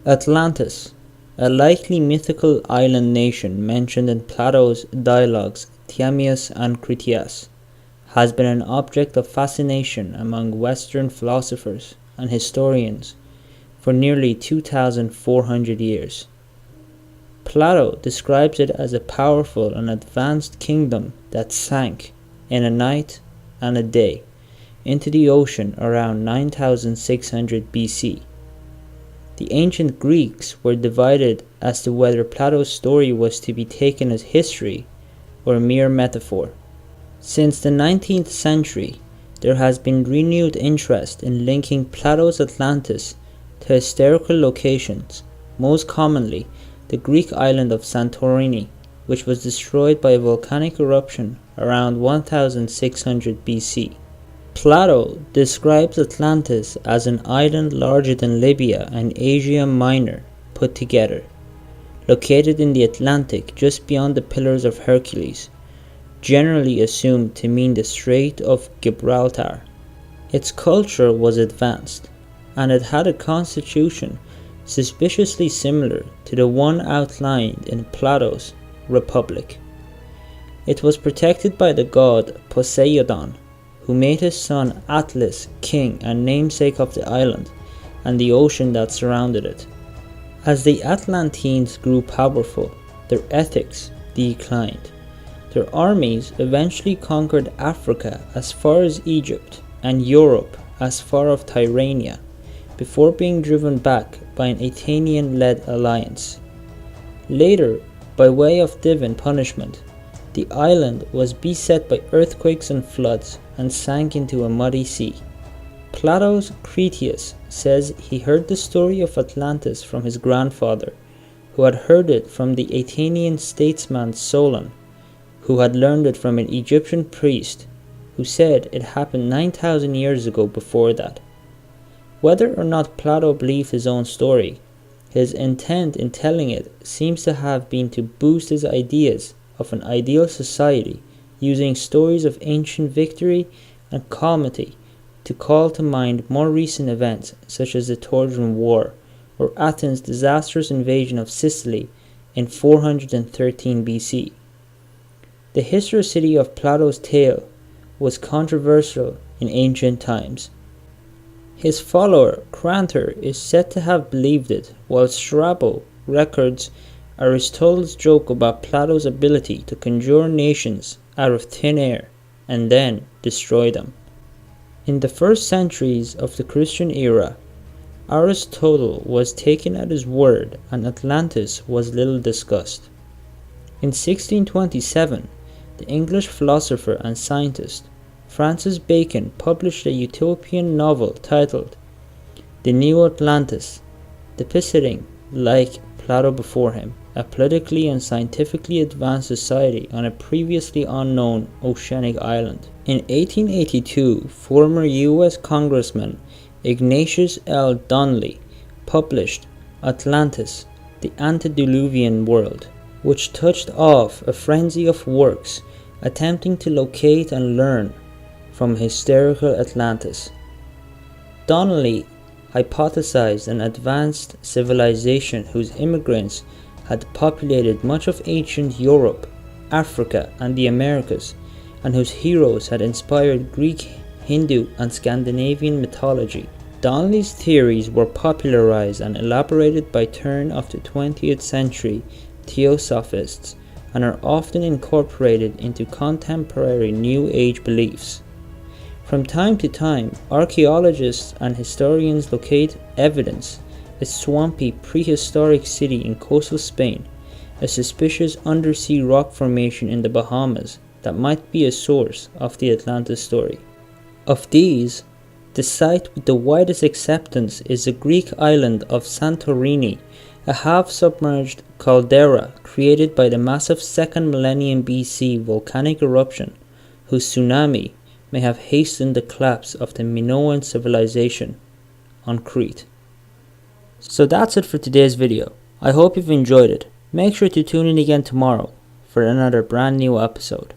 Atlantis, a likely mythical island nation mentioned in Plato's dialogues Timaeus and Critias, has been an object of fascination among Western philosophers and historians for nearly 2,400 years. Plato describes it as a powerful and advanced kingdom that sank in a night and a day into the ocean around 9600 BC. The ancient Greeks were divided as to whether Plato's story was to be taken as history or a mere metaphor. Since the 19th century, there has been renewed interest in linking Plato's Atlantis to historical locations, most commonly the Greek island of Santorini, which was destroyed by a volcanic eruption around 1600 BC. Plato describes Atlantis as an island larger than Libya and Asia Minor put together, located in the Atlantic just beyond the Pillars of Hercules, generally assumed to mean the Strait of Gibraltar. Its culture was advanced, and it had a constitution suspiciously similar to the one outlined in Plato's Republic. It was protected by the god Poseidon, who made his son Atlas king and namesake of the island and the ocean that surrounded it. As the Atlanteans grew powerful, their ethics declined. Their armies eventually conquered Africa as far as Egypt and Europe as far as Tyrrhenia, before being driven back by an Athenian-led alliance. Later, by way of divine punishment, the island was beset by earthquakes and floods and sank into a muddy sea. Plato's Critias says he heard the story of Atlantis from his grandfather, who had heard it from the Athenian statesman Solon, who had learned it from an Egyptian priest, who said it happened 9,000 years ago before that. Whether or not Plato believed his own story, his intent in telling it seems to have been to boost his ideas of an ideal society, using stories of ancient victory and calamity to call to mind more recent events such as the Trojan War or Athens' disastrous invasion of Sicily in 413 BC. The historicity of Plato's tale was controversial in ancient times. His follower Crantor is said to have believed it, while Strabo records Aristotle's joke about Plato's ability to conjure nations out of thin air and then destroy them. In the first centuries of the Christian era, Aristotle was taken at his word and Atlantis was little discussed. In 1627, the English philosopher and scientist Francis Bacon published a utopian novel titled The New Atlantis, depicting, like Plato before him, a politically and scientifically advanced society on a previously unknown oceanic island. In 1882, former U.S. Congressman Ignatius L. Donnelly published Atlantis, the Antediluvian World, which touched off a frenzy of works attempting to locate and learn from historical Atlantis. Donnelly hypothesized an advanced civilization whose immigrants had populated much of ancient Europe, Africa, and the Americas, and whose heroes had inspired Greek, Hindu, and Scandinavian mythology. Donnelly's theories were popularized and elaborated by turn of the 20th century theosophists and are often incorporated into contemporary New Age beliefs. From time to time, archaeologists and historians locate evidence: a swampy prehistoric city in coastal Spain, a suspicious undersea rock formation in the Bahamas that might be a source of the Atlantis story. Of these, the site with the widest acceptance is the Greek island of Santorini, a half-submerged caldera created by the massive 2nd millennium BC volcanic eruption, whose tsunami may have hastened the collapse of the Minoan civilization on Crete. So that's it for today's video. I hope you've enjoyed it. Make sure to tune in again tomorrow for another brand new episode.